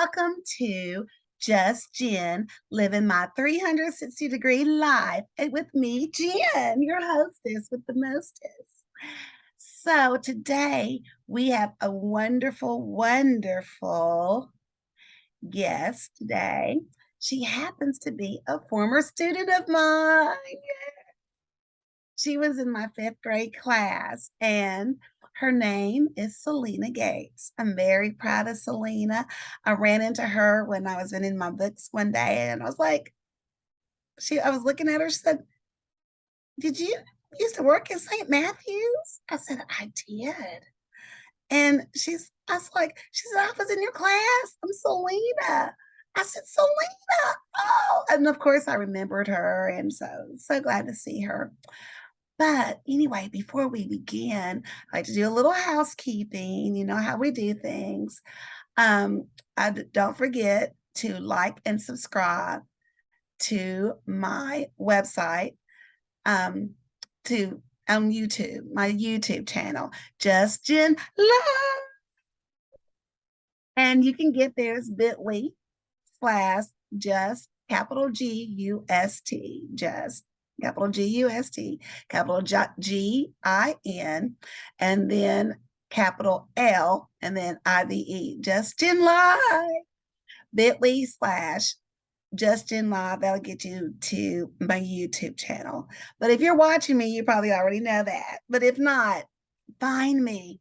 welcome to Just Gin, living my 360-degree life with me, Jen, your hostess with the mostest. So today we have a wonderful, wonderful guest today. She happens to be a former student of mine. She was in my fifth grade class, and her name is Selena Gates. I'm very proud of Selena. I ran into her when I was in my books one day, and I was like, I was looking at her, she said, "Did you used to work at St. Matthew's?" I said, "I did." And she said, "I was in your class. I'm Selena." I said, "Selena." Oh, and of course I remembered her, and so glad to see her. But anyway, before we begin, I like to do a little housekeeping. You know how we do things. Um, don't forget to like and subscribe to my website, um, to on YouTube, my YouTube channel, Just Gin Love. And you can get there as bit.ly/just capital GUST, just capital GUST, capital GIN, and then capital L, and then IVE, Just Gin Live, bit.ly/Just Gin Live. That'll get you to my YouTube channel. But if you're watching me, you probably already know that. But if not, find me.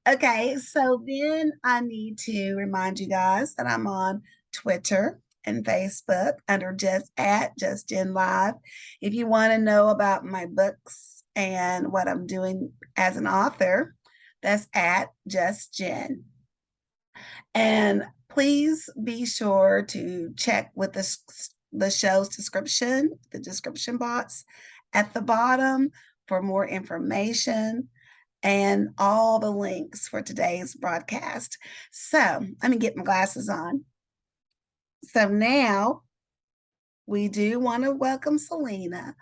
Okay, so then I need to remind you guys that I'm on Twitter and Facebook under Just Gin Live. If you want to know about my books and what I'm doing as an author, that's at Just Gin. And please be sure to check with the show's description, the description box at the bottom for more information and all the links for today's broadcast. So let me get my glasses on. So now we do want to welcome Selena,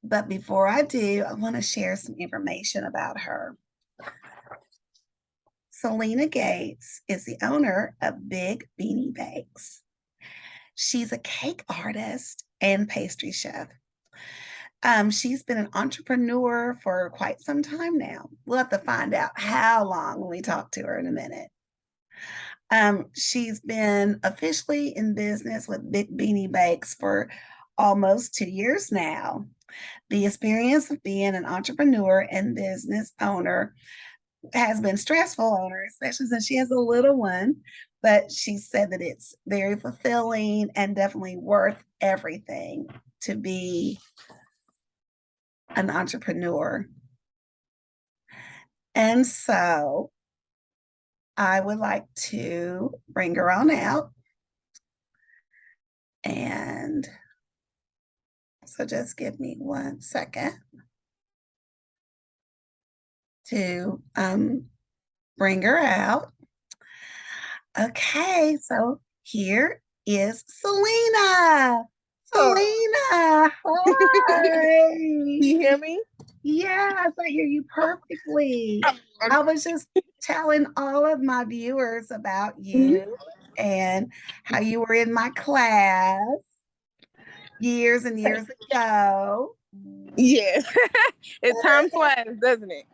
but before I do, I want to share some information about her. Selena Gates is the owner of Bigbeaniebakes. She's a cake artist and pastry chef. She's been an entrepreneur for quite some time now. We'll have to find out how long when we talk to her in a minute. She's been officially in business with Bigbeaniebakes for almost 2 years now. The experience of being an entrepreneur and business owner has been stressful on her, especially since she has a little one, but she said that it's very fulfilling and definitely worth everything to be an entrepreneur. And so I would like to bring her on out. And so just give me 1 second to bring her out. Okay, so here is Selena. Selena, hi. You hear me? Yes, I hear you perfectly. I was just telling all of my viewers about you and how you were in my class years and years ago. Yes. Time flies, doesn't it?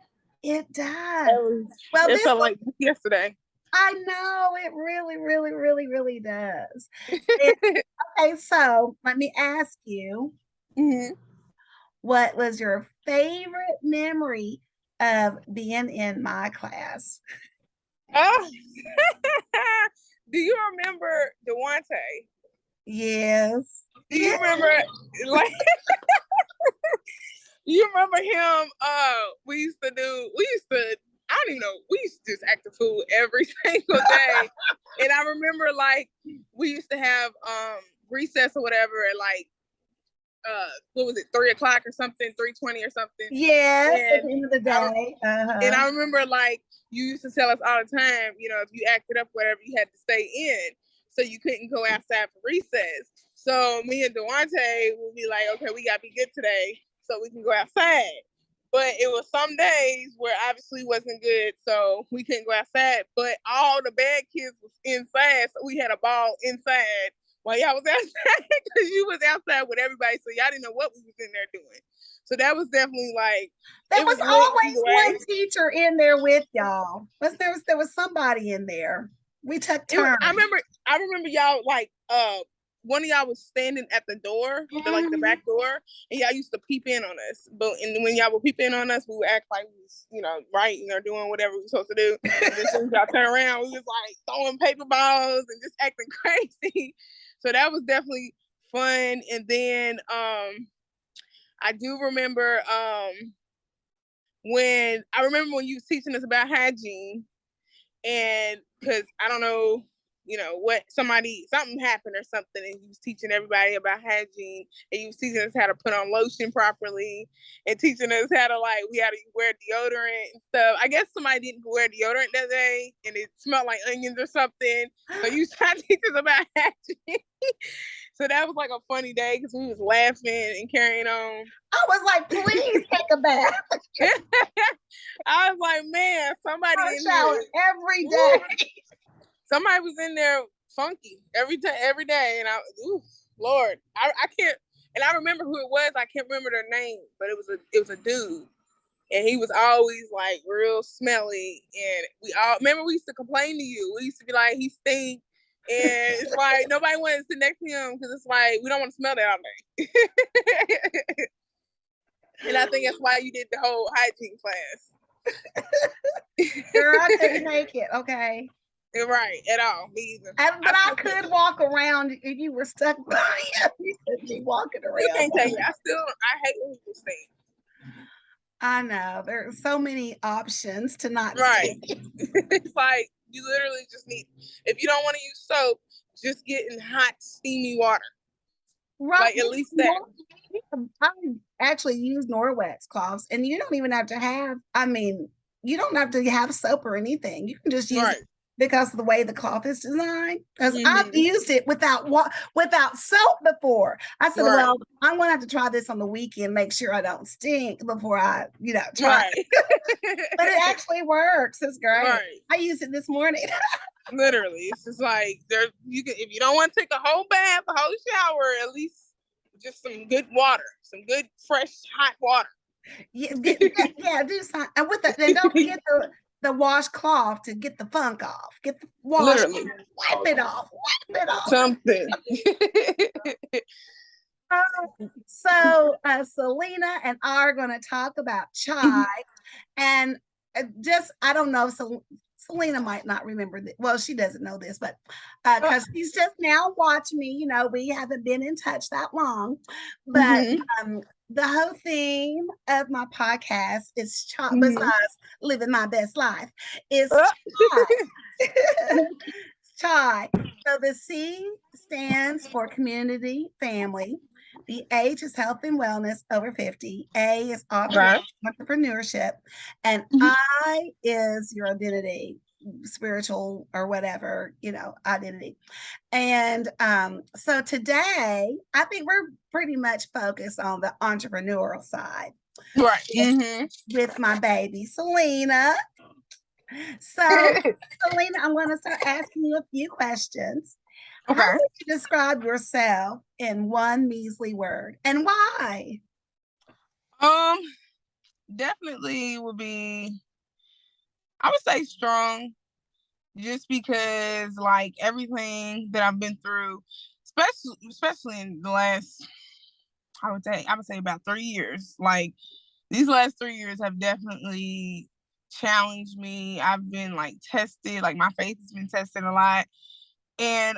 It does. Well, it felt like yesterday. I know, it really, really, really, really does. Okay, so let me ask you, what was your favorite memory of being in my class? Oh. Do you remember Duante? Yes. Do you remember like you remember him? We used to, I don't even know, we used to just act the fool every single day. And I remember like we used to have recess or whatever at like what was it, 3:00 or something, 3:20 or something. Yes, at the end of the day. And I remember like you used to tell us all the time, you know, if you acted up, whatever, you had to stay in. So you couldn't go outside for recess. So me and Duante would be like, okay, we gotta be good today so we can go outside. But it was some days where obviously wasn't good, so we couldn't go outside. But all the bad kids was inside, so we had a ball inside while y'all was outside because you was outside with everybody, so y'all didn't know what we was in there doing. So that was definitely like There it was lit always either way. one teacher in there with y'all. There was somebody in there. We took turns. I remember y'all like one of y'all was standing at the door, the back door, and y'all used to peep in on us. But when y'all would peep in on us, we would act like we was, writing or doing whatever we were supposed to do. And as soon as y'all turn around, we was like throwing paper balls and just acting crazy. So that was definitely fun. And then I do remember when you was teaching us about hygiene, and because I don't know, something happened or something, and he was teaching everybody about hygiene, and he was teaching us how to put on lotion properly, and teaching us how to we had to wear deodorant and stuff. I guess somebody didn't wear deodorant that day, and it smelled like onions or something. So you trying to teach us about hygiene. So that was like a funny day because we was laughing and carrying on. I was like, please take a bath. I was like, man, somebody in shower here every day. Somebody was in there funky every day, and Lord, I can't. And I remember who it was. I can't remember their name, but it was a dude, and he was always like real smelly. And we used to complain to you. We used to be like, he stink. And it's like nobody wanted to sit next to him because it's like we don't want to smell that all day. And I think that's why you did the whole hygiene class. Girl, I couldn't make it. Okay. Right, at all. Me either. But I could walk around if you were stuck by him. You could be walking around. You can't take it. I hate when people stink. I know. There are so many options to not stink. It's like you literally just need, if you don't want to use soap, just get in hot, steamy water. Right. Like at least that. I actually use Norwex cloths, and you don't even have to have, you don't have to have soap or anything. You can just use it because of the way the cloth is designed. Because I've used it without soap before. I said, well, I'm going to have to try this on the weekend, make sure I don't stink before I, try it. But it actually works. It's great. Right. I used it this morning. Literally. It's just like, if you don't want to take a whole bath, a whole shower, at least just some good water, some good, fresh, hot water. Yeah, do something. And with that, then don't forget the washcloth to get the funk off. Get the wash. Literally. Wipe it off. Something. So Selena and I are going to talk about chai. And I don't know, so Selena might not remember this. Well, she doesn't know this, but because she's just now watching me, we haven't been in touch that long. But the whole theme of my podcast is chai, besides living my best life, is chai. Chai. So the C stands for community, family. The H is health and wellness over 50. A is entrepreneurship. And I is your identity, spiritual or whatever, identity. And so today, I think we're pretty much focused on the entrepreneurial side. Right. With my baby, Selena. So, Selena, I'm going to start asking you a few questions. Okay. How would you describe yourself in one measly word, and why? Definitely would be, I would say strong, just because like everything that I've been through, especially in the last, I would say about 3 years. Like these last 3 years have definitely challenged me. I've been like tested, like my faith has been tested a lot. And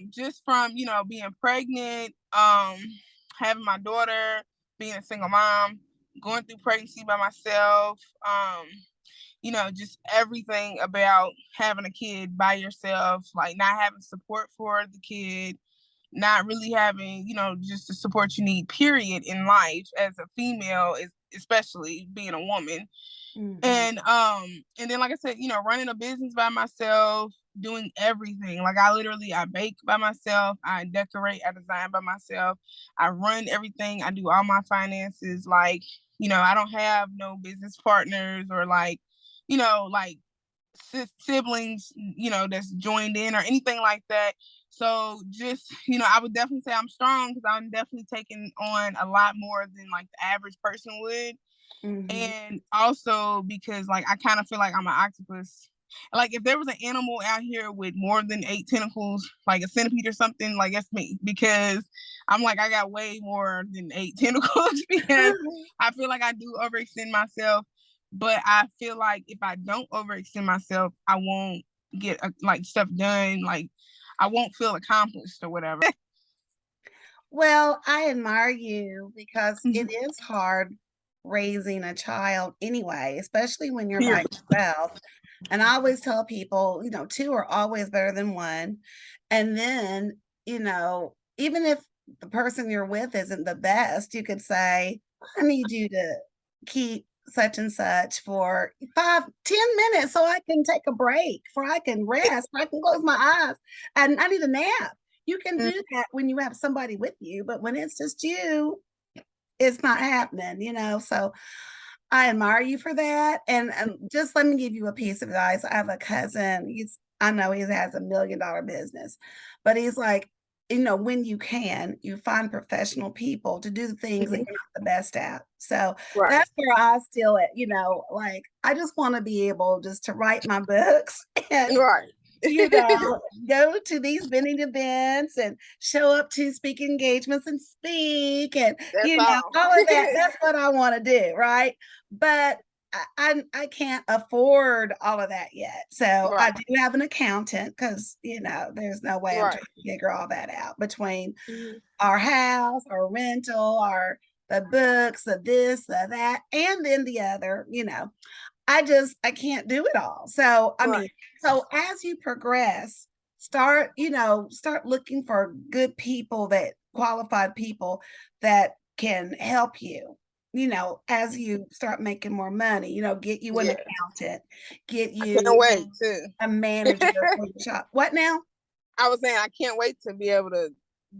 just from, being pregnant, having my daughter, being a single mom, going through pregnancy by myself, just everything about having a kid by yourself, like not having support for the kid, not really having, just the support you need, period, in life as a female, especially being a woman. And then, like I said, running a business by myself, doing everything. Like I bake by myself, I decorate, I design by myself, I run everything, I do all my finances. Like, I don't have no business partners or like, like siblings, that's joined in or anything like that. So just, I would definitely say I'm strong because I'm definitely taking on a lot more than like the average person would. And also because like I kind of feel like I'm an octopus. Like if there was an animal out here with more than 8 tentacles, like a centipede or something, like that's me, because I'm like I got way more than 8 tentacles because I feel like I do overextend myself. But I feel like if I don't overextend myself, I won't get like stuff done. Like I won't feel accomplished or whatever. Well, I admire you because it is hard raising a child anyway, especially when you're by yourself. And I always tell people, two are always better than one. And then, even if the person you're with isn't the best, you could say, I need you to keep such and such for 5, 10 minutes so I can take a break, for I can rest, for I can close my eyes, and I need a nap. You can do that when you have somebody with you, but when it's just you, it's not happening. So I admire you for that. And just let me give you a piece of advice. I have a cousin. I know he has $1 million business, but he's like, when you can, you find professional people to do the things that you're not the best at. So that's where I still at, like I just want to be able just to write my books and go to these vending events and show up to speaking engagements and speak and all of that. That's what I want to do, right? But I can't afford all of that yet. So I do have an accountant because there's no way I'm trying to figure all that out between our house, our rental, the books, the this, the that, and then the other. I can't do it all. So I mean, so as you progress, start looking for good people, that qualified people that can help you, as you start making more money, get you an accountant, get you can't wait too. a manager for your shop. What now? I was saying I can't wait to be able to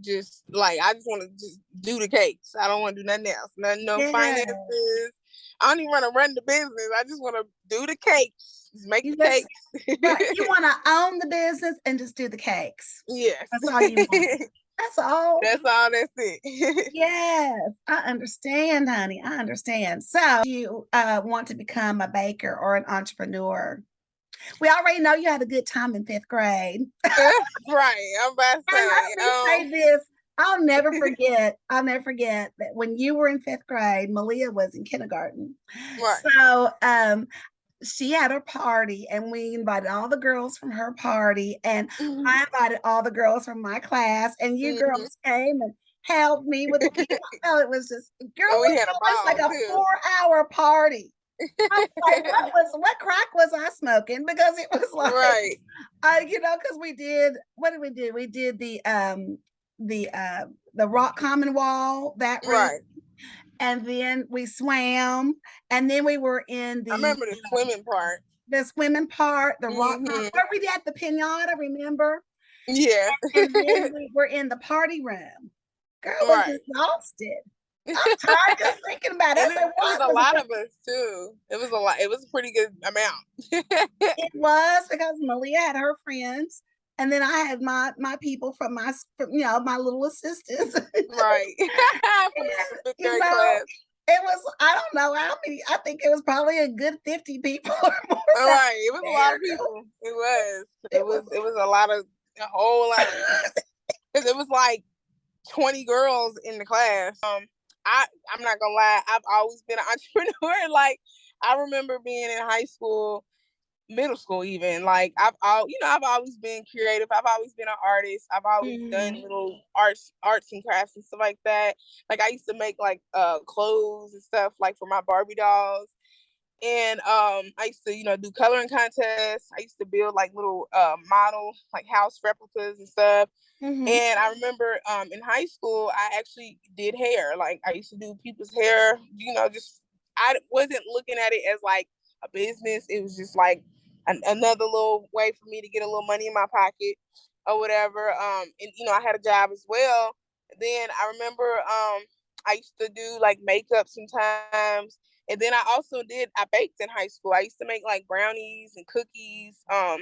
just I just want to just do the cakes. I don't want to do nothing else. No finances. I don't even want to run the business. I just want to do the cakes. Just make the cakes. Right. You want to own the business and just do the cakes. Yes. That's all you want. That's all. That's all. That's it. Yes, I understand, honey. I understand. So you want to become a baker or an entrepreneur. We already know you had a good time in 5th grade. Right. I'm about to say. Let me say this. I'll never forget that when you were in 5th grade, Malia was in kindergarten. Right. So she had her party and we invited all the girls from her party, and I invited all the girls from my class, and you girls came and helped me with the kids. Oh, it was just, girl, we had was like a 4-hour party. I was like, what crack was I smoking? Because it was like, because we did, what did we do? We did the rock common wall, that room. And then we swam, and then we were in I remember the swimming part. The swimming part, the rock where we did the pinata, remember? Yeah. And then we were in the party room. Girl was exhausted. I'm tired just thinking about it. It was a lot of us too. It was a lot. It was a pretty good amount. It was, because Malia had her friends, and then I had my people from my little assistants. Right. It was, I don't know how many. I think it was probably a good 50 people or more. Right. It was a lot of people. It was. It was a whole lot. Because it was like 20 girls in the class. I'm not gonna lie, I've always been an entrepreneur. Like I remember being in high school, middle school even. Like I've always been creative. I've always been an artist. I've always done little arts and crafts and stuff like that. Like I used to make like clothes and stuff like for my Barbie dolls. And I used to, do coloring contests. I used to build like little model like house replicas and stuff. And I remember in high school, I actually did hair. Like I used to do people's hair, just I wasn't looking at it as like a business. It was just like another little way for me to get a little money in my pocket or whatever. And I had a job as well. Then I remember I used to do like makeup sometimes. And then I baked in high school. I used to make like brownies and cookies. I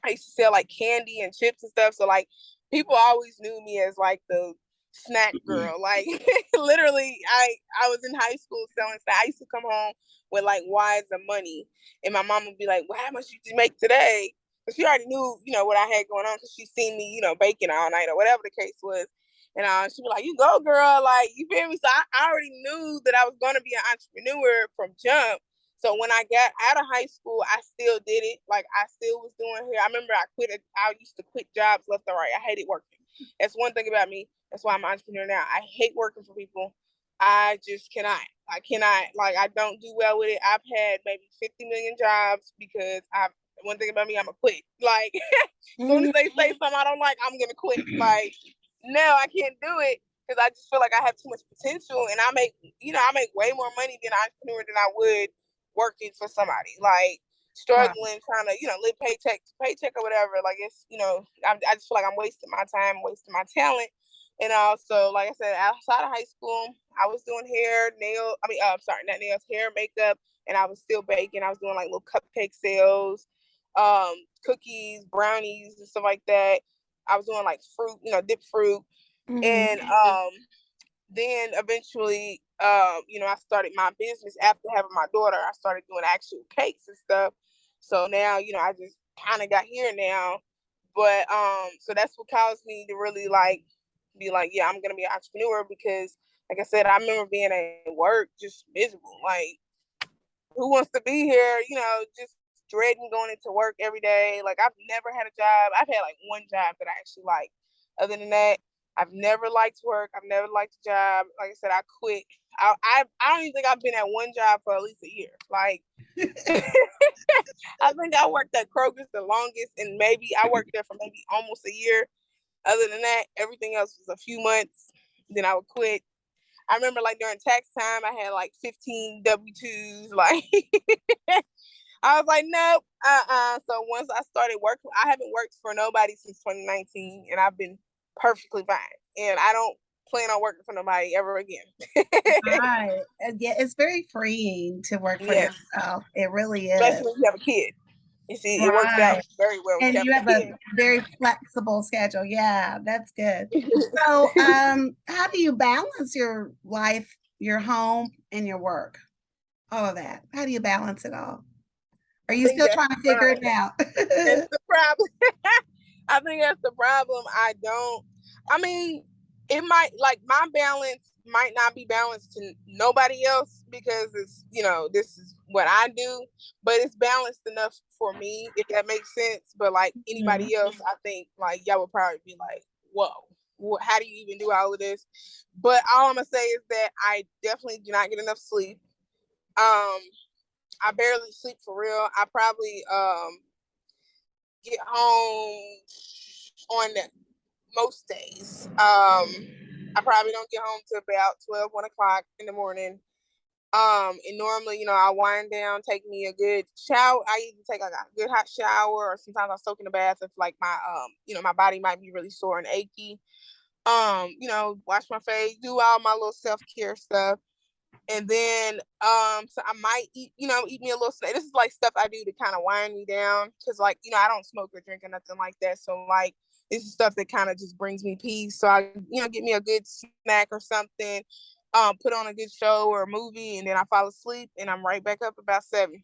used to sell like candy and chips and stuff. So like people always knew me as like the snack girl. Like literally I was in high school selling stuff. I used to come home with like wads of money. And my mom would be like, well, how much did you make today? Because she already knew, what I had going on because she seen me, baking all night or whatever the case was. And she'd be like, you go, girl. Like, you feel me? So I already knew that I was going to be an entrepreneur from jump. So when I got out of high school, I still did it. Like I still was doing hair. I remember I used to quit jobs left and right. I hated working. That's one thing about me. That's why I'm an entrepreneur now. I hate working for people. I just cannot. I cannot. Like I don't do well with it. I've had maybe 50 million jobs because one thing about me, I'm gonna quit. Like as soon as they say something I don't like, I'm gonna quit. Like no, I can't do it because I just feel like I have too much potential and I make way more money than an entrepreneur than I would working for somebody, like struggling, trying to, live paycheck to paycheck or whatever. Like it's, I just feel like I'm wasting my time, wasting my talent. And also, like I said, outside of high school, I was doing hair, not nails, hair, makeup, and I was still baking. I was doing like little cupcake sales, cookies, brownies, and stuff like that. I was doing like fruit, dipped fruit. And then eventually, I started my business after having my daughter. I started doing actual cakes and stuff. So now, I just kind of got here now. But so that's what caused me to really be like, yeah, I'm gonna be an entrepreneur because, like I said, I remember being at work just miserable. Like, who wants to be here? Just dreading going into work every day. Like, I've never had a job. I've had like one job that I actually like. Other than that, I've never liked work. I've never liked a job. Like I said, I quit. I don't even think I've been at one job for at least a year. Like, I think I worked at Kroger's the longest, and maybe I worked there for maybe almost a year. Other than that, everything else was a few months. Then I would quit. I remember like during tax time, I had like 15 W-2s. Like, I was like, nope, So once I started working, I haven't worked for nobody since 2019, and I've been perfectly fine. And I don't plan on working for nobody ever again. Right. Yeah, it's very freeing to work for yourself. It really is. Especially when you have a kid. You see, it works out Right. very well when And you have you a have a kid. very flexible schedule. Yeah, that's good. So, how do you balance your life, your home, and your work? All of that. How do you balance it all? Are I you think still that's trying to figure it out? that's the problem. I think that's the problem. I mean, it might, like, my balance might not be balanced to nobody else because it's, this is what I do, but it's balanced enough for me, if that makes sense. But like anybody else, I think like y'all would probably be like, whoa, how do you even do all of this? But all I'm gonna say is that I definitely do not get enough sleep. I barely sleep for real. I probably get home on most days. I probably don't get home till about 12, 1 o'clock in the morning. And normally, I wind down, take me a good shower. I either take like a good hot shower, or sometimes I soak in the bath if like my my body might be really sore and achy. Wash my face, do all my little self-care stuff. And then so I might eat me a little snack. This is like stuff I do to kind of wind me down because like I don't smoke or drink or nothing like that, so like this is stuff that kind of just brings me peace. So I get me a good snack or something, put on a good show or a movie, and then I fall asleep and I'm right back up about 7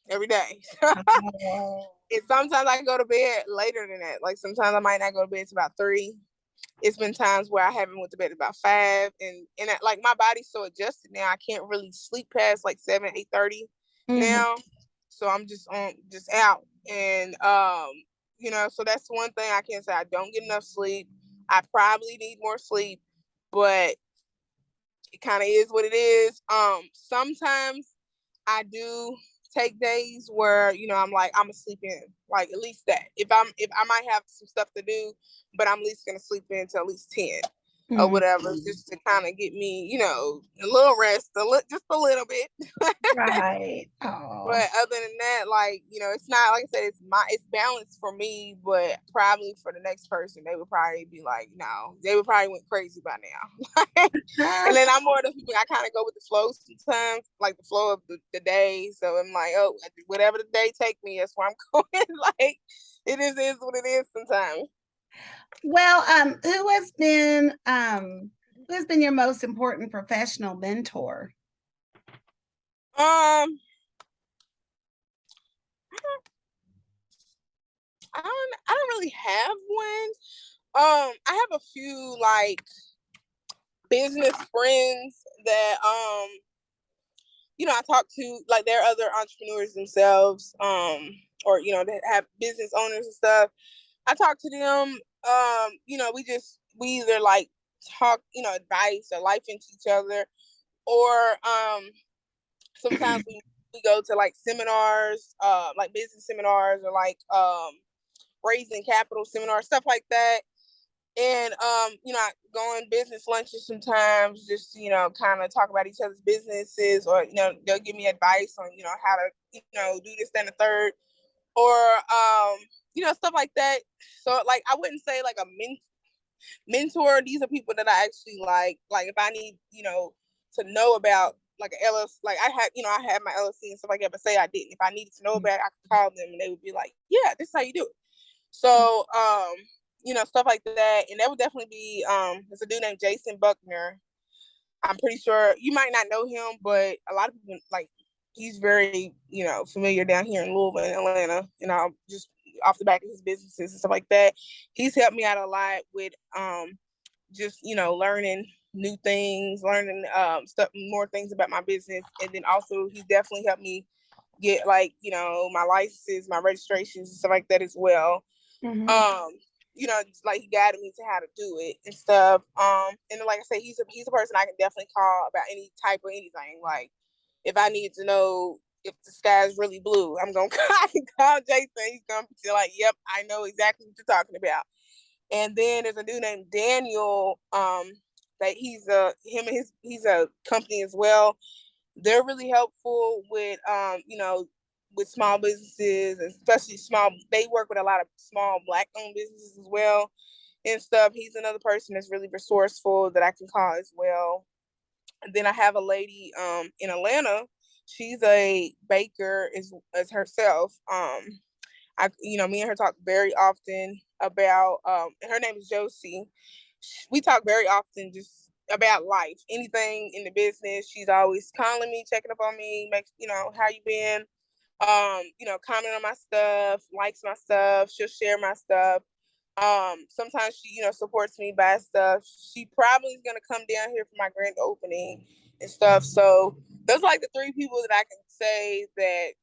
every day. And sometimes I go to bed later than that. Like sometimes I might not go to bed till about 3. It's been times where I haven't went to bed about 5, and like my body's so adjusted now, I can't really sleep past like 7, 8:30 now. So I'm just out, and so that's one thing I can say. I don't get enough sleep. I probably need more sleep, but it kind of is what it is. Sometimes I do take days where I'm like I'm gonna sleep in, like at least that. If I might have some stuff to do, but I'm at least gonna sleep in till at least 10. or whatever, just to kind of get me, a little rest, just a little bit. Right. But other than that, like, it's not, like I said, it's balanced for me, but probably for the next person, they would probably be like, no, they would probably went crazy by now. And then I'm more of the people, I kind of go with the flow sometimes, like the flow of the day. So I'm like, oh, whatever the day take me, that's where I'm going. Like, it is what it is sometimes. Well, who has been your most important professional mentor? Um, I don't really have one. I have a few like business friends that I talk to, like they're other entrepreneurs themselves, or that have business owners and stuff. I talk to them. We either like talk, advice or life into each other, or sometimes we go to like seminars, like business seminars, or like raising capital seminars, stuff like that. And I go on business lunches sometimes, just kind of talk about each other's businesses, or they'll give me advice on how to do this, then the third, or stuff like that. So like I wouldn't say like a mentor. These are people that I actually like if I need to know about like an LLC, like I had my LLC and stuff like that, but say I didn't, if I needed to know about it, I could call them and they would be like, yeah, this is how you do it. So stuff like that. And that would definitely be there's a dude named Jason Buckner. I'm pretty sure you might not know him, but a lot of people like he's very, familiar down here in Louisville and Atlanta, just off the back of his businesses and stuff like that. He's helped me out a lot with just, learning new things, learning more things about my business. And then also he's definitely helped me get like, my licenses, my registrations and stuff like that as well. Like he guided me to how to do it and stuff. And then, like I said, he's a person I can definitely call about any type of anything. Like if I need to know if the sky is really blue, I'm gonna call Jason. He's gonna be like, "Yep, I know exactly what you're talking about." And then there's a dude named Daniel. That he's a company as well. They're really helpful with with small businesses, especially small. They work with a lot of small Black-owned businesses as well and stuff. He's another person that's really resourceful that I can call as well. And then I have a lady in Atlanta. She's a baker as herself. Me and her talk very often about. And her name is Josie. We talk very often just about life, anything in the business. She's always calling me, checking up on me, how you been, comment on my stuff, likes my stuff, she'll share my stuff. Sometimes she, supports me by stuff. She probably is gonna come down here for my grand opening and stuff. So those are like the three people that I can say that,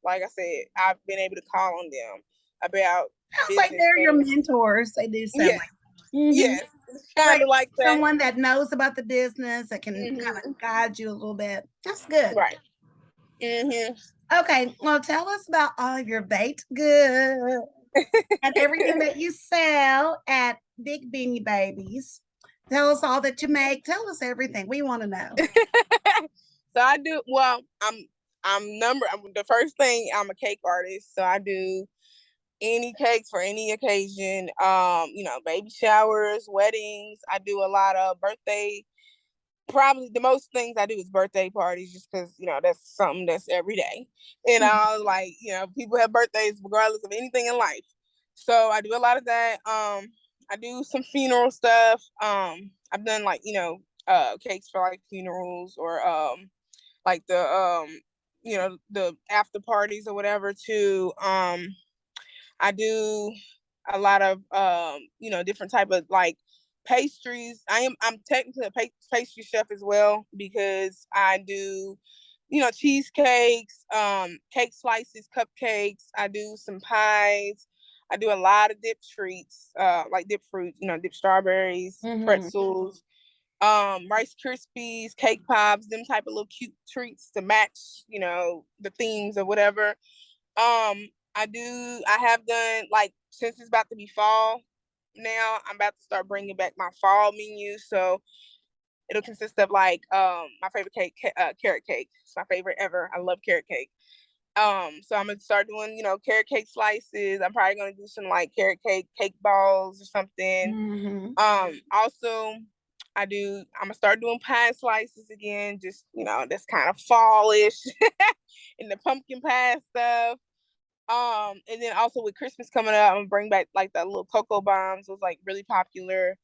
like I said, I've been able to call on them about Sounds like business they're your things. mentors. They do sound Yes, like. Mhm. yes, it's kind of like that. Someone that knows about the business that can kind of guide you a little bit. That's good. Right. Mm-hmm. Okay, well, tell us about all of your baked goods and everything that you sell at Bigbeaniebakes. Tell us all that you make. Tell us everything. We want to know. So I do. Well, the first thing. I'm a cake artist, so I do any cakes for any occasion. Baby showers, weddings. I do a lot of birthday. Probably the most things I do is birthday parties, just because that's something that's every day. And I was like, people have birthdays regardless of anything in life. So I do a lot of that. I do some funeral stuff. I've done like cakes for like funerals, or like the after parties or whatever too. I do a lot of different type of like pastries. I'm technically a pastry chef as well, because I do cheesecakes, cake slices, cupcakes. I do some pies. I do a lot of dip treats, like dip fruit, dip strawberries, pretzels, Rice Krispies, cake pops, them type of little cute treats to match, the themes or whatever. I have done, like, since it's about to be fall, now. I'm about to start bringing back my fall menu, so it'll consist of like my favorite cake, carrot cake. It's my favorite ever. I love carrot cake. So I'm gonna start doing, carrot cake slices. I'm probably gonna do some like carrot cake balls or something. Also, I'm gonna start doing pie slices again, just that's kind of fallish and the pumpkin pie stuff. And then also with Christmas coming up, I'm gonna bring back like the little cocoa bombs. It was like really popular.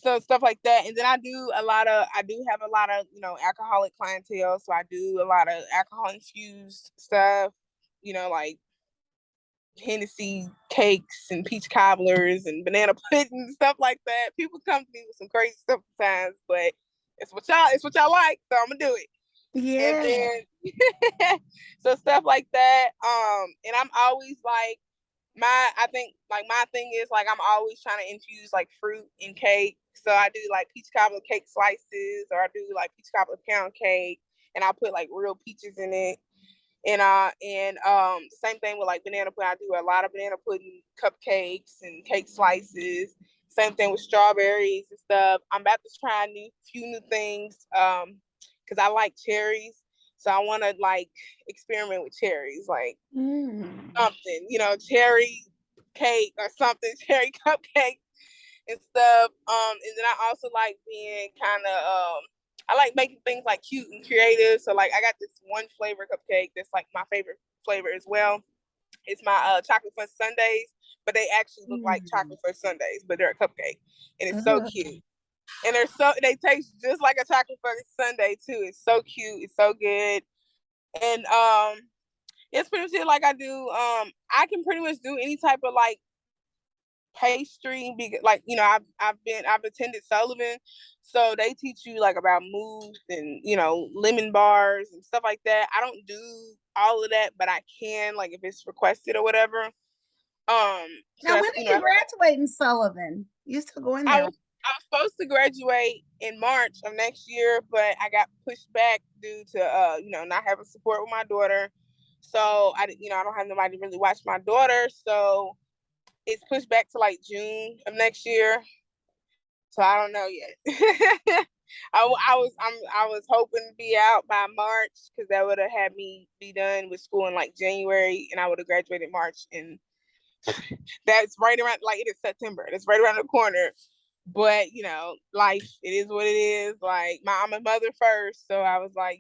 So stuff like that. And then I do have a lot of, alcoholic clientele. So I do a lot of alcohol infused stuff, like Hennessy cakes and peach cobblers and banana pudding and stuff like that. People come to me with some crazy stuff sometimes, but it's what y'all like, so I'm gonna do it. Yeah. And then so stuff like that. And I'm always like I think like my thing is like I'm always trying to infuse like fruit in cake. So I do like peach cobbler cake slices, or I do like peach cobbler pound cake, and I'll put like real peaches in it. And same thing with like banana pudding. I do a lot of banana pudding cupcakes and cake slices. Same thing with strawberries and stuff. I'm about to try few new things because I like cherries. So I want to like experiment with cherries, like something, cherry cake or something, cherry cupcake and stuff. And then I also like being kind of I like making things like cute and creative. So like I got this one flavor cupcake that's like my favorite flavor as well. It's my chocolate fudge sundaes, but they actually look like chocolate fudge sundaes, but they're a cupcake, and it's so cute. And they taste just like a chocolate fudge sundae too. It's so cute. It's so good. And it's pretty much like I do. I can pretty much do any type of like pastry, because like I've attended Sullivan, so they teach you like about mousse and lemon bars and stuff like that. I don't do all of that, but I can, like, if it's requested or whatever. So Now, when are you graduating Sullivan? You still going there? I was supposed to graduate in March of next year, but I got pushed back due to not having support with my daughter. So I don't have nobody to really watch my daughter, so it's pushed back to like June of next year. So I don't know yet. I was hoping to be out by March, because that would have had me be done with school in like January, and I would have graduated March, and that's right around, like, it is September. That's right around the corner. But life, it is what it is. Like, I'm a mother first, so I was like,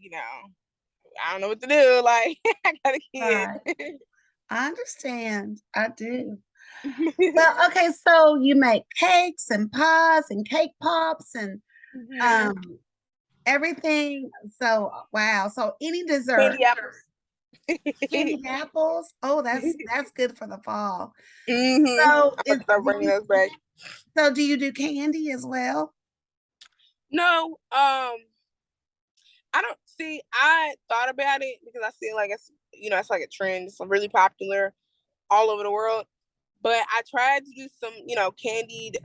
I don't know what to do. Like, I got a kid. Right. I understand. I do. Well, okay, so you make cakes and pies and cake pops and everything. So wow. So any dessert. Candy apples. Candied apples. Oh, that's good for the fall. I'm So gonna start bringing those back. So do you do candy as well? No, I don't see. I thought about it because I see like it's like a trend. It's really popular all over the world. But I tried to do some, candied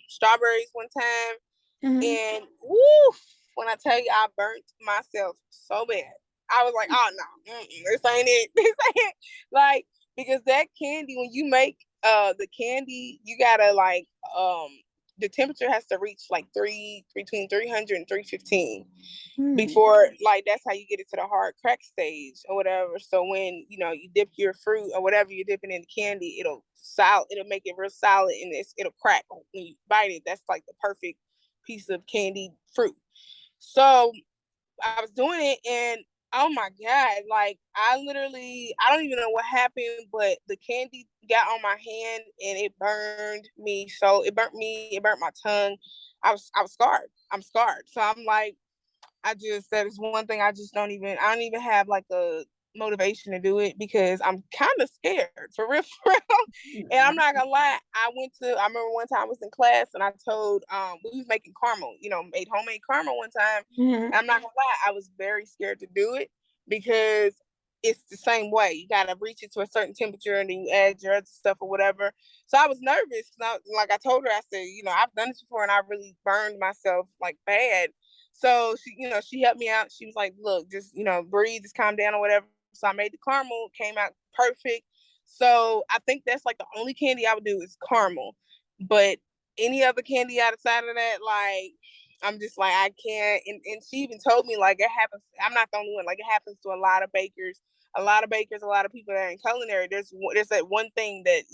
strawberries one time, and woof, when I tell you I burnt myself so bad. I was like, oh no, this ain't it. This ain't it. Like, because that candy, when you make the candy, you gotta like the temperature has to reach like between 300 and 315 before, like, that's how you get it to the hard crack stage or whatever. So when you dip your fruit or whatever you're dipping in the candy, it'll make it real solid, and it'll crack when you bite it. That's like the perfect piece of candied fruit. So I was doing it, and oh my god, like I don't even know what happened, but the candy got on my hand and it burned me. So it burnt me, it burnt my tongue. I was scarred. I'm scarred. So I'm like, that is one thing I don't even have like a motivation to do it, because I'm kind of scared, for real, for real. And I'm not gonna lie, I remember one time I was in class, and I told we was making caramel, made homemade caramel one time. And I'm not gonna lie, I was very scared to do it, because it's the same way. You gotta reach it to a certain temperature, and then you add your other stuff or whatever. So I was nervous. Like I told her, I said, I've done this before, and I really burned myself like bad. So she helped me out. She was like, look, just, breathe, just calm down or whatever. So I made the caramel, came out perfect. So I think that's like the only candy I would do is caramel. But any other candy outside of that, like I'm just like I can't. And she even told me like it happens. I'm not the only one. Like it happens to a lot of bakers, a lot of people that are in culinary. There's that one thing that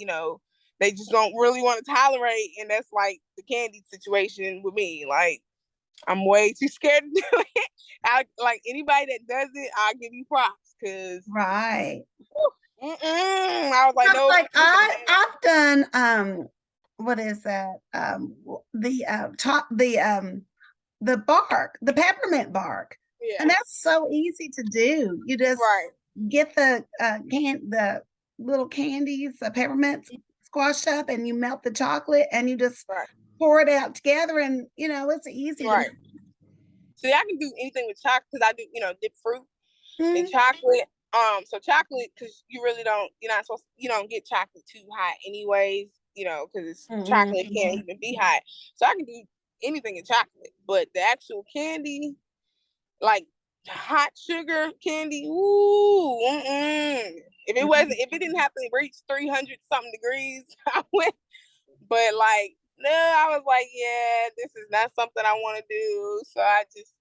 they just don't really want to tolerate, and that's like the candy situation with me. Like I'm way too scared to do it. Like anybody that does it, I'll give you props because Right. I was like, Just nope. like I've done what is that? The bark, the peppermint bark. Yeah. And that's so easy to do. You just Right. get the little candies, the peppermint squashed up, and you melt the chocolate and you just Right. pour it out together, and it's easy right. See, I can do anything with chocolate because I do, dip fruit in chocolate. So chocolate, because you don't get chocolate too hot anyways, because chocolate can't even be hot. So I can do anything in chocolate, but the actual candy, like hot sugar candy, ooh, if it didn't have to reach 300 something degrees, I went. But like, no, I was like, yeah, this is not something I want to do. So I just,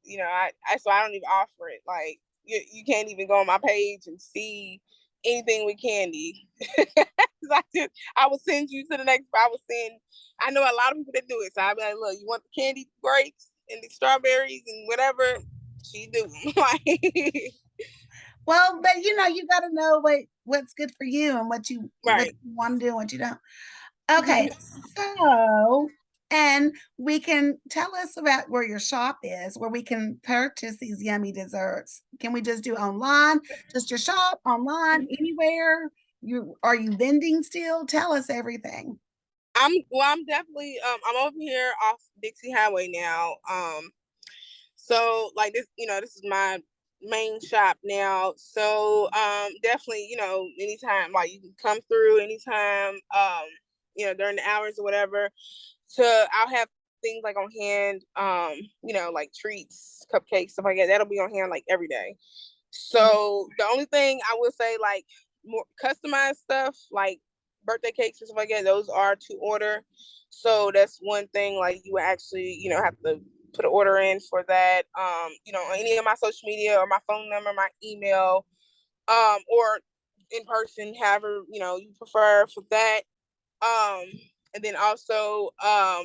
so I don't even offer it. Like, you can't even go on my page and see anything with candy. I will send you to the next. I know a lot of people that do it. So I'll be like, look, you want the candy grapes and the strawberries and whatever? She do. Like, well, but you got to know what's good for you and what you want to do and what you don't. Okay, so, and we can tell us about where your shop is, where we can purchase these yummy desserts. Can we just do online? Just your shop, online, anywhere? Are you vending still? Tell us everything. I'm definitely I'm over here off Dixie Highway now. So like this is my main shop now. So definitely, anytime like you can come through anytime, during the hours or whatever. I'll have things like on hand, like treats, cupcakes, stuff like that. That'll be on hand like every day. So the only thing I would say, like more customized stuff, like birthday cakes and stuff like that, those are to order. So that's one thing, like you would actually, have to put an order in for that. On any of my social media or my phone number, my email, or in person, however, you prefer for that. And then also, I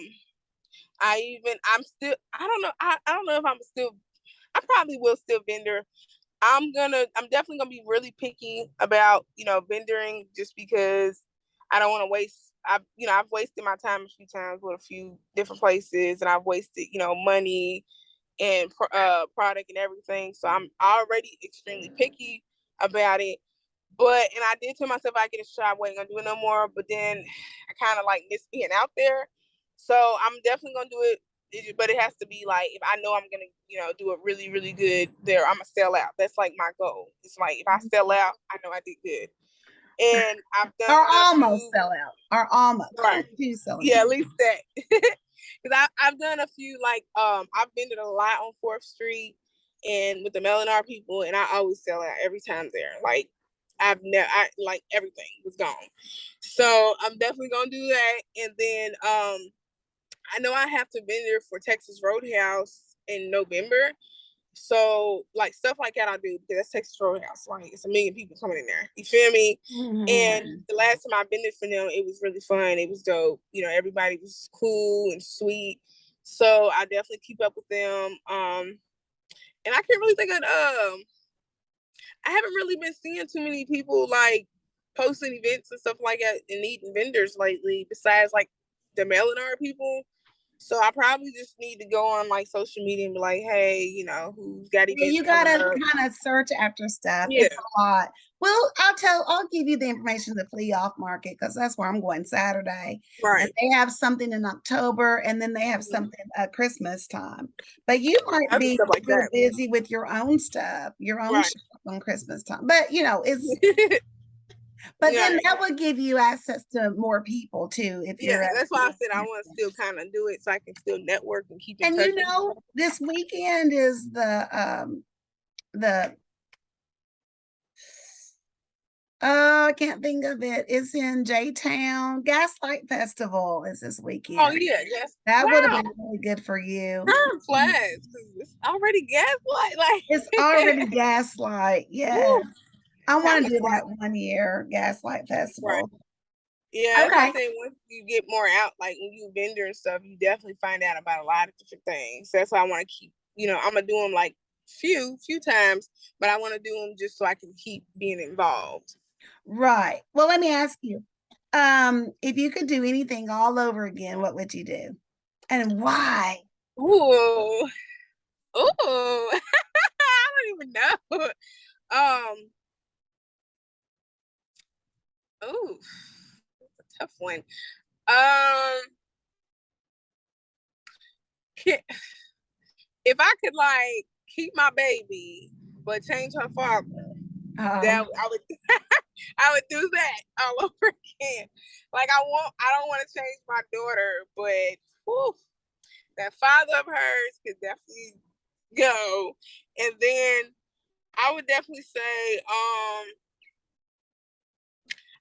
don't know, I don't know if I probably will still vendor. I'm definitely gonna be really picky about, vendoring just because I don't want to waste. I've wasted my time a few times with a few different places, and I've wasted, money and product and everything. So I'm already extremely picky about it. And I did tell myself I get a shot, I wasn't gonna do it no more. But then I kind of like miss being out there. So I'm definitely gonna do it. But it has to be like if I know I'm gonna, do it really, really good there, I'm gonna sell out. That's like my goal. It's like if I sell out, I know I did good. And I've done Or almost sell out. Or almost. Right. Yeah, at least that. Because I've done a few, like I've vended a lot on 4th Street and with the Melanar people, and I always sell out every time there. Like like everything was gone. So I'm definitely gonna do that. And then I know I have to vendor for Texas Roadhouse in November. So like stuff like that I do because that's Texas Roadhouse. Like it's a million people coming in there. You feel me? And the last time I've been there for them, it was really fun. It was dope. Everybody was cool and sweet. So I definitely keep up with them. And I can't really think of I haven't really been seeing too many people like posting events and stuff like that and needing vendors lately, besides like the mailing art people. So I probably just need to go on like social media and be like, hey, who's got events You coming gotta up? kind of search after stuff. Yeah. It's a lot. Well, I'll give you the information to Flea Off Market because that's where I'm going Saturday. Right. And they have something in October, and then they have something at Christmas time. But you might be like real that. busy with your own stuff, your own shop on Christmas time. But it's but then that would give you access to more people too. If you're that's why I said I want to still kind of do it so I can still network and keep in and touch. This weekend is the Oh, I can't think of it. It's in J-Town. Gaslight Festival is this Oh weekend. yeah, yes. That would have Wow. been really good for you. Turn flags because it's already gaslight. It's Like, already Gaslight. Yeah. woo, I want time to is do flying. that one year, Gaslight Right. Festival. Yeah, that's why I Okay. say once you get more out, like when you vendor and stuff, you definitely find out about a lot of different things. That's why I want to keep, I'm gonna do them like few times, but I want to do them just so I can keep being involved. Right. Well, let me ask you. If you could do anything all over again, what would you do? And why? Ooh, ooh, I don't even know. Um, ooh, that's a tough one. Um, if I could like keep my baby but change her father, that I would I would do that all over again. Like I don't want to change my daughter, but whew, that father of hers could definitely go. And then I would definitely say,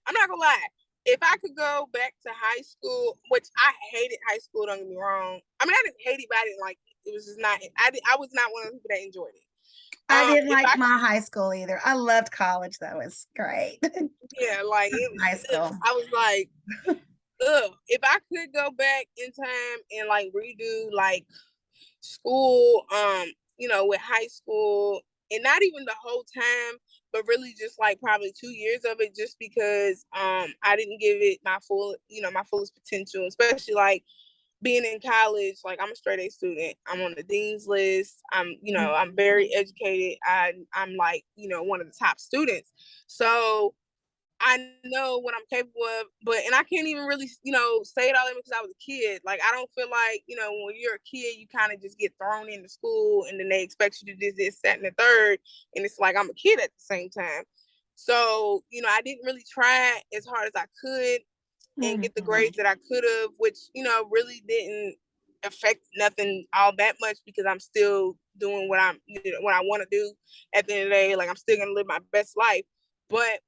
I'm not gonna lie. If I could go back to high school, which I hated high school, don't get me wrong. I mean, I didn't hate it, but I didn't like it. It was just not. I was not one of the people that enjoyed it. I didn't If like I my high school either. I loved college though. It's great. yeah, like High school. I was like, ugh. If I could go back in time and like redo like school, with high school, and not even the whole time, but really just like probably 2 years of it, just because I didn't give it my fullest potential, especially like being in college. Like I'm a straight A student. I'm on the dean's list. I'm very educated. I'm like, one of the top students. So I know what I'm capable of, and I can't even really, say it all in because I was a kid. Like, I don't feel like, when you're a kid, you kind of just get thrown into school and then they expect you to do this, that, and the third. And it's like, I'm a kid at the same time. So, I didn't really try as hard as I could and get the grades that I could have, which, really didn't affect nothing all that much because I'm still doing what what I want to do at the end of the day. Like, I'm still going to live my best life. But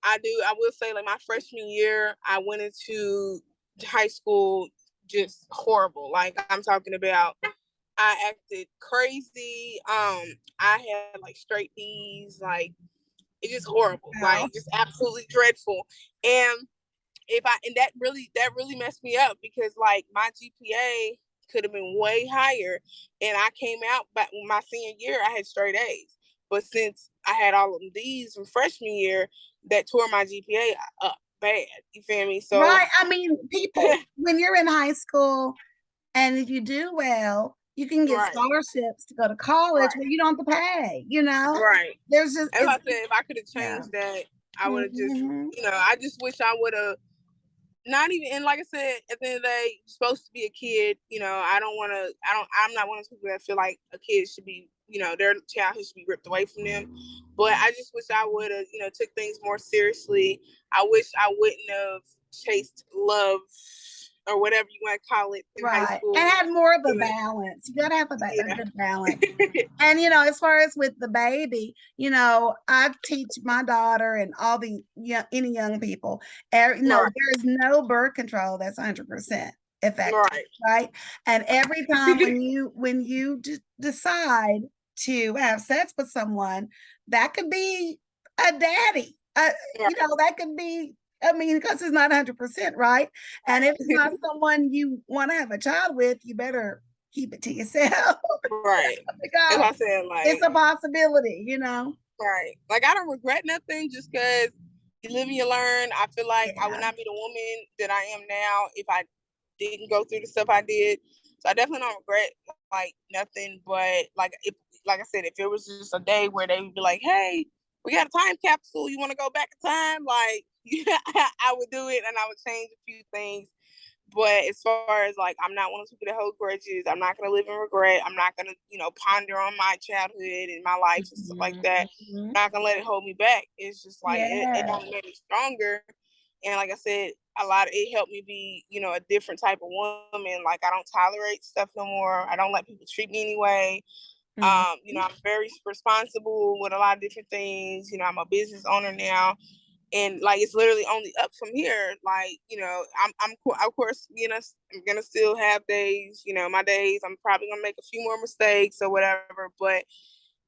I will say, like, my freshman year, I went into high school just horrible. Like, I'm talking about, I acted crazy. I had like straight D's, like, it's just horrible, like, just absolutely dreadful. And that really messed me up because like my GPA could have been way higher, and I came out, but my senior year I had straight A's, but since I had all of these from freshman year, that tore my GPA up bad. You feel me? So Right. I mean, people, when you're in high school and if you do well, you can get right, scholarships to go to college right, where you don't have to pay, right. There's just, As I said, if I could have yeah. changed that, I would have just, Mm-hmm. I just wish I would have not even, and like I said, at the end of the day, you're supposed to be a kid. I'm not one of those people that feel like a kid should be, their childhood should be ripped away from them. But I just wish I would have, took things more seriously. I wish I wouldn't have chased love or whatever you want to call it in high Right. school. And have more of a balance. You got to have a Yeah. good balance. And as far as with the baby, I teach my daughter and all the any young people, Right. there is no birth control that's 100% effective, Right. right? And every time when you decide to have sex with someone, that could be a daddy. Right. That could be. I mean, because it's not 100%, right? And if it's not someone you want to have a child with, you better keep it to yourself. Right. As Because I said, like, it's a possibility. right. Like, I don't regret nothing just because you live and you learn. I feel like I would Yeah. not be the woman that I am now if I didn't go through the stuff I did. So I definitely don't regret like nothing. But like I said, if it was just a day where they would be like, "Hey, we got a time capsule. You want to go back in time?" Like, yeah, I would do it, and I would change a few things. But as far as like, I'm not one of those people that hold grudges. I'm not gonna live in regret. I'm not gonna, ponder on my childhood and my life and stuff like that. I'm not gonna let it hold me back. It's just like it only made me stronger. And like I said, it helped me be, a different type of woman. Like, I don't tolerate stuff no more. I don't let people treat me anyway. I'm very responsible with a lot of different things. I'm a business owner now. and like it's literally only up from here. Like, you know, I'm of course, you know, I'm gonna still have days, you know, my days. I'm probably gonna make a few more mistakes or whatever, but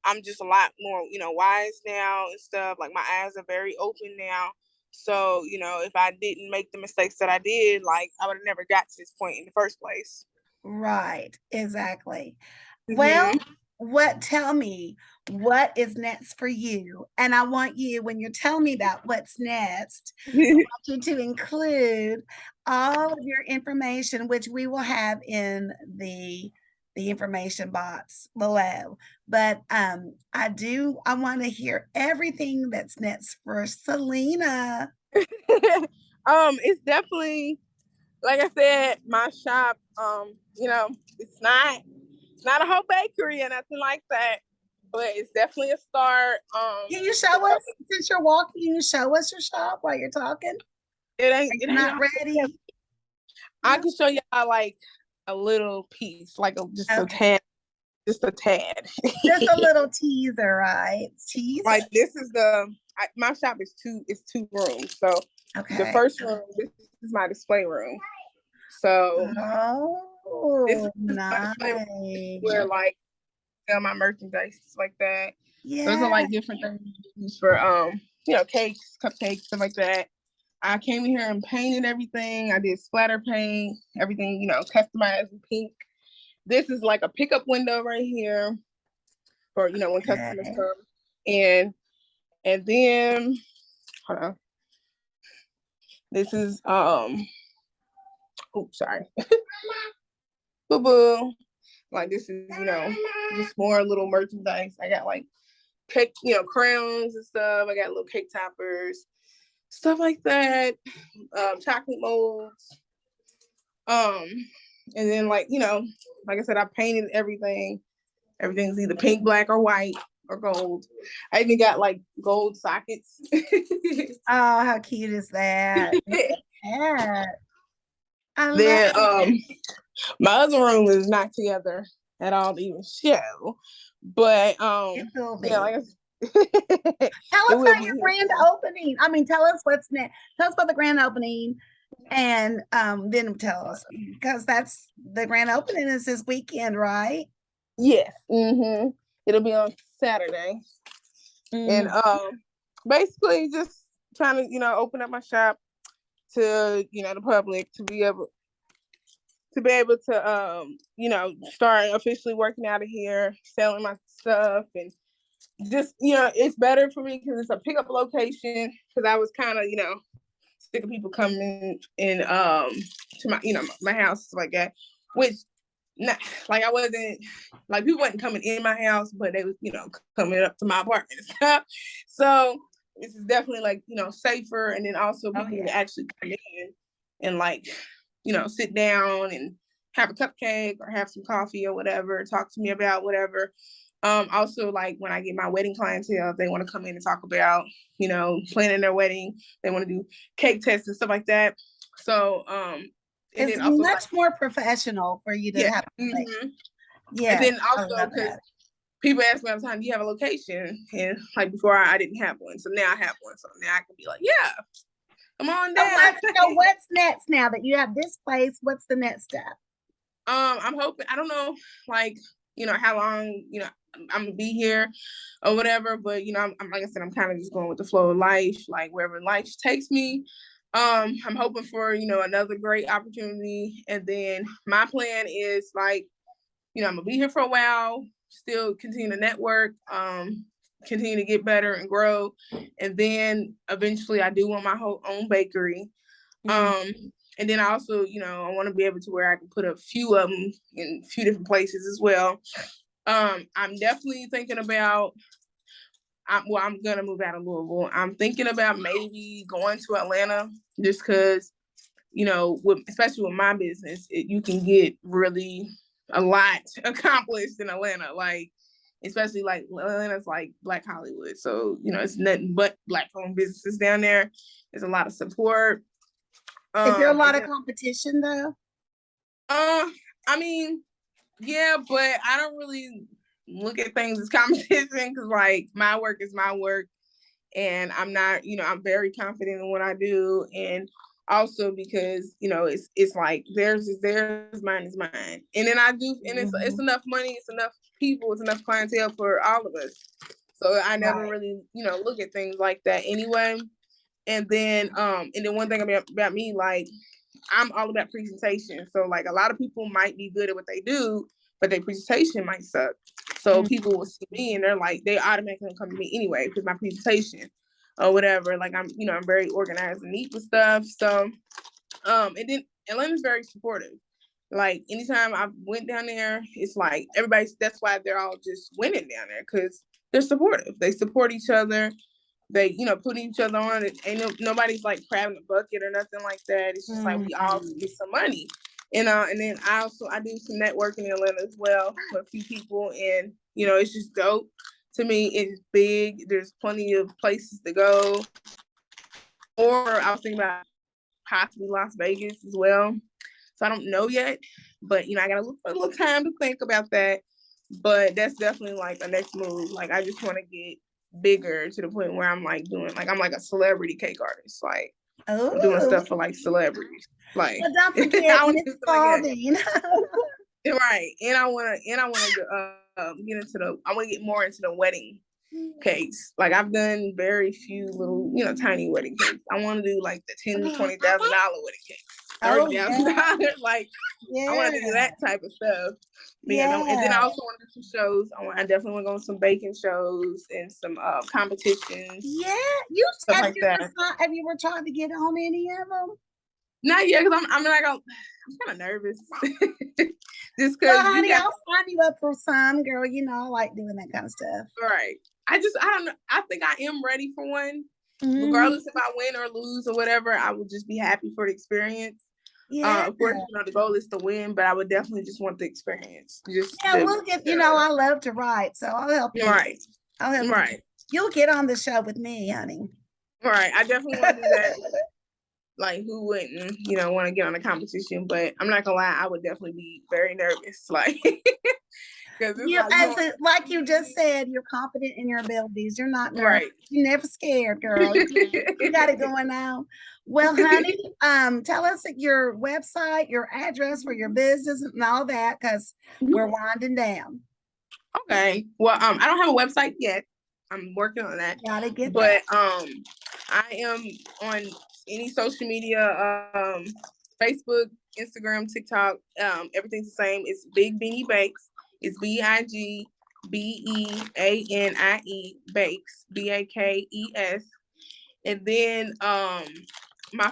I'm just a lot more, you know, wise now and stuff. Like my eyes are very open now. So, you know, if I didn't make the mistakes that I did, like I would have never got to this point in the first place. Right, exactly. Well, Mm-hmm. tell me, what is next for you? And I want you, when you're telling me about what's next, I want you to include all of your information, which we will have in the information box below. But I want to hear everything that's next for Selena. It's definitely, like I said, my shop, you know, it's not a whole bakery or nothing like that, but it's definitely a start. Can you show us, since you're walking, can you show us your shop while you're talking? It ain't Not all together. ready? I No? can show y'all like a little piece, like just a Okay. tad, just a tad. Just a little teaser, right? Teaser. Like this is my shop is two rooms. So the Okay. first room, this is my display room. So this Oh, is my nice. display room where like sell my merchandise like that. Those are Yeah. like different things used for you know, cakes, cupcakes, stuff like that. I came in here and painted everything. I did splatter paint, everything, you know, customized in pink. This is like a pickup window right here for, you know, when customers Okay. come. And then hold on. This is oh sorry. Boo boo. Like this is, you know, just more little merchandise. I got like cake, you know, crowns and stuff. I got little cake toppers, stuff like that. Chocolate molds. Um, and then like, you know, like I said, I painted everything. Everything's either pink, black, or white or gold. I even got like gold sockets. Oh, how cute is that? Yeah. I love Then it. my other room is not together at all to even show. But It will yeah, be. like I said, Tell it us will about be your here grand soon. opening. I mean, tell us what's next. Tell us about the grand opening, and then tell us, because that's the grand opening is this weekend, right? Yes. Mm-hmm. It'll be on Saturday. And Mhm. basically just trying to, you know, open up my shop to, you know, the public to be able to you know, start officially working out of here, selling my stuff, and just, you know, it's better for me because it's a pickup location, because I was kind of, you know, sick of people coming in to my, you know, my house like that, which not like I wasn't like people wasn't coming in my house, but they was, you know, coming up to my apartment and stuff. So this is definitely like, you know, safer, and then also Oh people can yeah. actually come in and like, you know, sit down and have a cupcake or have some coffee or whatever, talk to me about whatever. Also, like when I get my wedding clientele, they want to come in and talk about, you know, planning their wedding. They want to do cake tests and stuff like that. So, and It's then also like, much more professional for you to yeah. have a place. Mm-hmm. And Yes, then I also love because that. people ask me all the time, do you have a location? And like before, I didn't have one. So now I have one. So now I can be like, yeah, come on So down. what's next now that you have this place? What's the next step? I'm hoping, I don't know, like, you know, how long, you know, I'm gonna be here or whatever, but you know, I'm like I said, I'm kind of just going with the flow of life, like wherever life takes me. I'm hoping for, you know, another great opportunity. And then my plan is like, you know, I'm gonna be here for a while, still continue to network, continue to get better and grow. And then eventually I do want my whole own bakery. Mhm. Um, and then I also, you know, I want to be able to where I can put a few of them in a few different places as well. I'm definitely thinking about. I'm gonna move out of Louisville. I'm thinking about maybe going to Atlanta, just because, you know, especially with my business, you can get really a lot accomplished in Atlanta. Like, especially like Atlanta's like Black Hollywood, so you know it's nothing but Black-owned businesses down there. There's a lot of support. Is there a lot And of then competition though? Uh, I mean, yeah, but I don't really look at things as competition because, like, my work is my work, and I'm not, I'm very confident in what I do. And also because, it's like theirs is theirs, mine is mine. And then I do, and it's enough money, it's enough people, it's enough clientele for all of us. So I never really, look at things like that anyway. And then one thing about me, like, I'm all about presentation. So like a lot of people might be good at what they do, but their presentation might suck. So people will see me and they're like, they automatically come to me anyway because my presentation or whatever. Like I'm very organized and neat with stuff. So and then Atlanta's very supportive. Like anytime I went down there, it's like that's why they're all just winning down there because they're supportive. They support each other. They, put each other on. It ain't nobody's like crabbing a bucket or nothing like that. It's just like we all get some money. And then I do some networking in Atlanta as well with a few people, and it's just dope. To me, it's big. There's plenty of places to go. Or I was thinking about possibly Las Vegas as well. So I don't know yet, but I got a little time to think about that. But that's definitely like a next move. Like I just want to get bigger to the point where I'm like I'm like a celebrity cake artist, like doing stuff for like celebrities. Like but don't forget Miss Spalding. Right. And I wanna I wanna get more into the wedding cakes. Like I've done very few little, tiny wedding cakes. I wanna do like the $10,000-$20,000 wedding cakes. $30,000. Like I want to do that type of stuff. And then I also want to do some shows. I definitely want to go on some baking shows and some competitions. Yeah, have you ever tried to get on any of them? Not yet, because I'm kind of nervous. Just because, well, honey, I'll sign you up for some, girl. I like doing that kind of stuff. Right. I don't know. I think I am ready for one. Regardless if I win or lose or whatever, I will just be happy for the experience. Yeah. Of course, the goal is to win, but I would definitely just want the experience. We'll get. I love to write, so I'll help you. Right. I'll help you. Right. You'll get on the show with me, honey. Right. I definitely want to do that. Like, who wouldn't, want to get on a competition? But I'm not gonna lie, I would definitely be very nervous. Like, because like you just said, you're confident in your abilities. You're not nervous. Right. You're never scared, girl. You got it going on. Well, honey, tell us your website, your address for your business, and all that, because we're winding down. Okay. Well, I don't have a website yet. I'm working on that. Gotta get that. I am on any social media, Facebook, Instagram, TikTok. Everything's the same. It's Bigbeaniebakes. It's BIGBEANIE Bakes, BAKES. And then my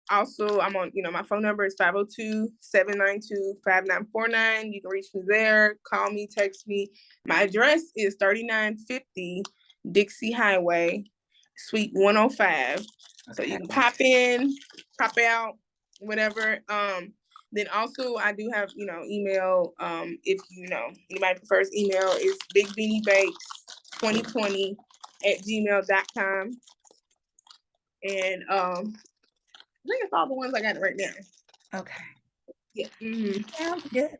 also I'm on, my phone number is 502-792-5949. You can reach me there, call me, text me. My address is 3950 Dixie Highway, Suite 105. Okay. So you can pop in, pop out, whatever. Then also I do have, email. If anybody prefers email, is bigbeaniebakes2020@gmail.com. And I think it's all the ones I got right now. Okay. Yeah. Sounds good.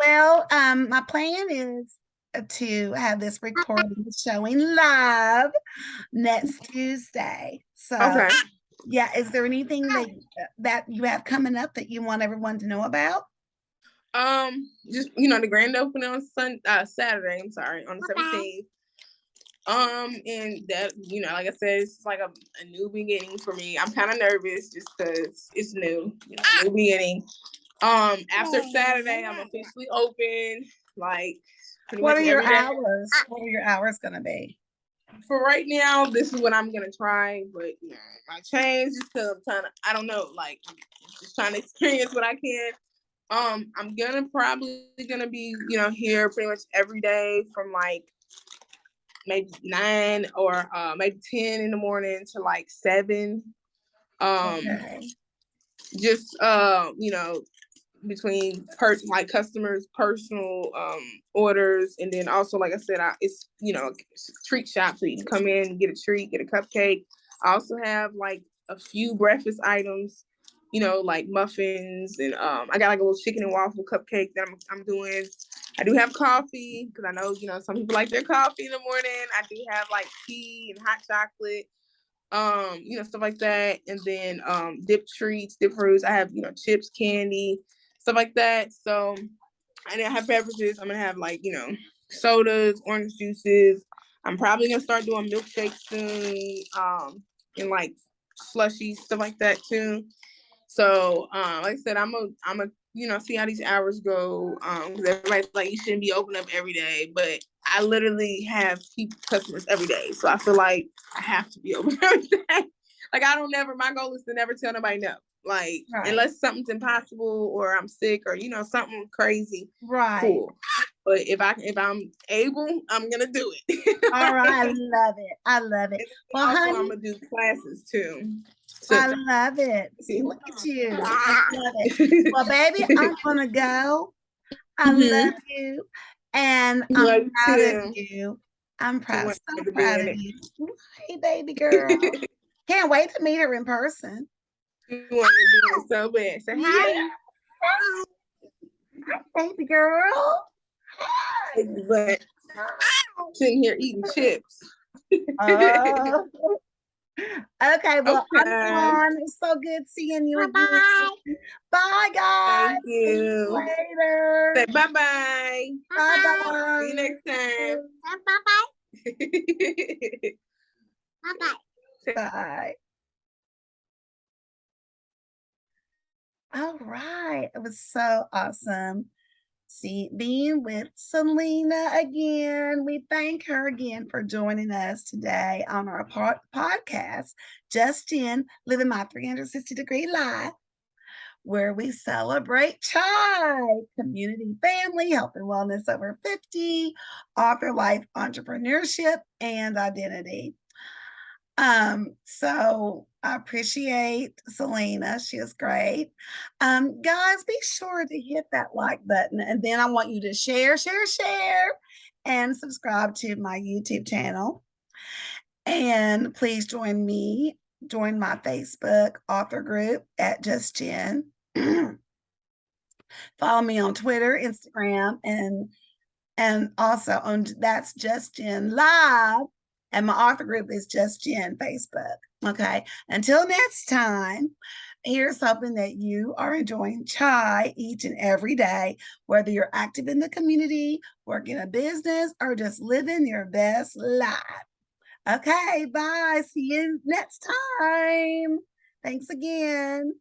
Well, my plan is to have this recording showing live next Tuesday. So, okay. Yeah, is there anything that you have coming up that you want everyone to know about? Just the grand opening on Saturday. I'm sorry, on the 17th. And that, like I said, it's like a new beginning for me. I'm kind of nervous just because it's new, new beginning. After Saturday, I'm officially open. Like, what are your hours? What are your hours gonna be? For right now, this is what I'm gonna try, but I change just because I don't know, like, I'm just trying to experience what I can. I'm probably gonna be, here pretty much every day from like maybe 9 or maybe 10 in the morning to like 7. Okay. Just between customers' personal orders, and then also, like I said, it's treat shop, so you can come in and get a treat, get a cupcake. I also have like a few breakfast items, like muffins, and I got like a little chicken and waffle cupcake that I'm doing. I do have coffee because I know, some people like their coffee in the morning. I do have like tea and hot chocolate, stuff like that. And then dip treats, dip fruits. I have, chips, candy, stuff like that. So I didn't have beverages. I'm gonna have like, sodas, orange juices. I'm probably gonna start doing milkshakes soon, and like slushies, stuff like that too. So, like I said, I'm a see how these hours go. Because everybody's like, you shouldn't be open up every day, but I literally have customers every day, so I feel like I have to be open every day. Like I don't never. My goal is to never tell nobody no. Like unless something's impossible or I'm sick or something crazy. Right. Cool. But if I'm able, I'm gonna do it. All right, I love it. I love it. Well, also, honey, I'm gonna do classes too. So, I love it. Look at you. I love it. Well, baby, I'm gonna go. I love you, and I'm proud of you. I'm proud, so proud of you. Hey, baby girl. Can't wait to meet her in person. You want to do it so bad. Say hi. Hi, baby girl. Hi. But sitting here eating chips. Okay, well, I'm gone. It's so good seeing you again. Bye, guys. Thank you. See you later. Say bye-bye. Bye-bye. See you next time. Bye-bye. Bye-bye. Bye. All right. It was so awesome. Being with Selena again. We thank her again for joining us today on our podcast, Gust Gin, Living My 360-Degree Life, where we celebrate chai, community, family, health and wellness over 50, author life, entrepreneurship, and identity. So I appreciate Selena. She is great. Guys, be sure to hit that like button, and then I want you to share, and subscribe to my YouTube channel. And please join my Facebook author group at Just Gin. Follow me on Twitter, Instagram, and also on That's Just Gin Live. And my author group is Just Gin Facebook. Okay. Until next time, here's hoping that you are enjoying chai each and every day, whether you're active in the community, working a business, or just living your best life. Okay. Bye. See you next time. Thanks again.